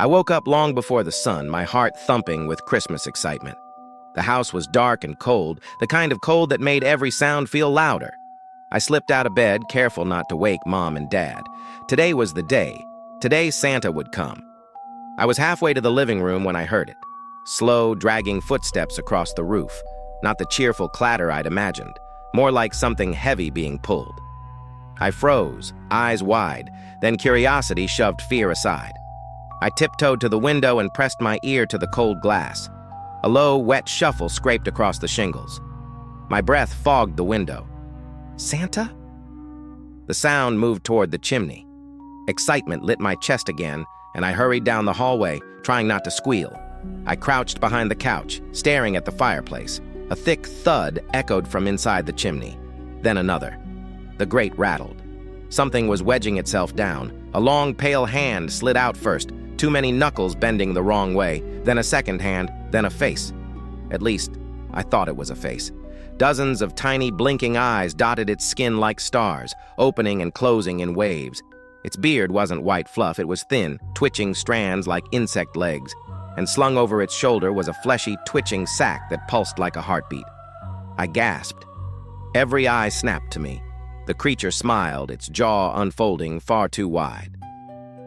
I woke up long before the sun, my heart thumping with Christmas excitement. The house was dark and cold, the kind of cold that made every sound feel louder. I slipped out of bed, careful not to wake Mom and Dad. Today was the day. Today Santa would come. I was halfway to the living room when I heard it. Slow, dragging footsteps across the roof. Not the cheerful clatter I'd imagined, more like something heavy being pulled. I froze, eyes wide, then curiosity shoved fear aside. I tiptoed to the window and pressed my ear to the cold glass. A low, wet shuffle scraped across the shingles. My breath fogged the window. Santa? The sound moved toward the chimney. Excitement lit my chest again, and I hurried down the hallway, trying not to squeal. I crouched behind the couch, staring at the fireplace. A thick thud echoed from inside the chimney. Then another. The grate rattled. Something was wedging itself down. A long, pale hand slid out first, too many knuckles bending the wrong way, then a second hand, then a face. At least, I thought it was a face. Dozens of tiny, blinking eyes dotted its skin like stars, opening and closing in waves. Its beard wasn't white fluff, it was thin, twitching strands like insect legs, and slung over its shoulder was a fleshy, twitching sack that pulsed like a heartbeat. I gasped. Every eye snapped to me. The creature smiled, its jaw unfolding far too wide.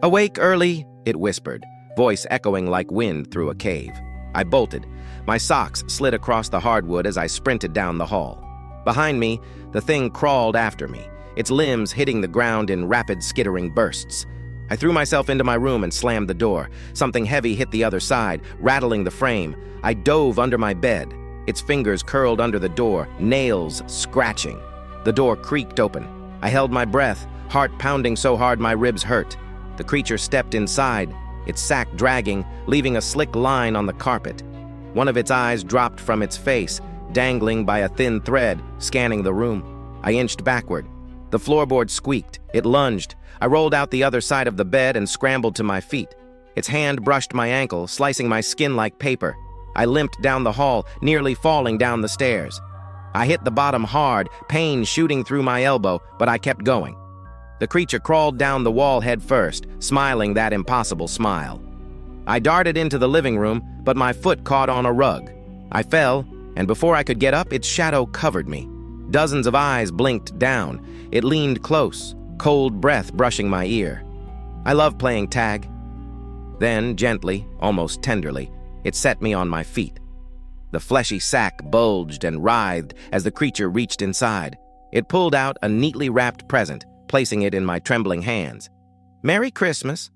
"Awake early," it whispered, voice echoing like wind through a cave. I bolted. My socks slid across the hardwood as I sprinted down the hall. Behind me, the thing crawled after me, its limbs hitting the ground in rapid skittering bursts. I threw myself into my room and slammed the door. Something heavy hit the other side, rattling the frame. I dove under my bed. Its fingers curled under the door, nails scratching. The door creaked open. I held my breath, heart pounding so hard my ribs hurt. The creature stepped inside, its sack dragging, leaving a slick line on the carpet. One of its eyes dropped from its face, dangling by a thin thread, scanning the room. I inched backward. The floorboard squeaked. It lunged. I rolled out the other side of the bed and scrambled to my feet. Its hand brushed my ankle, slicing my skin like paper. I limped down the hall, nearly falling down the stairs. I hit the bottom hard, pain shooting through my elbow, but I kept going. The creature crawled down the wall head first, smiling that impossible smile. I darted into the living room, but my foot caught on a rug. I fell, and before I could get up, its shadow covered me. Dozens of eyes blinked down. It leaned close, cold breath brushing my ear. I love playing tag. Then, gently, almost tenderly, it set me on my feet. The fleshy sack bulged and writhed as the creature reached inside. It pulled out a neatly wrapped present, placing it in my trembling hands. "Merry Christmas,"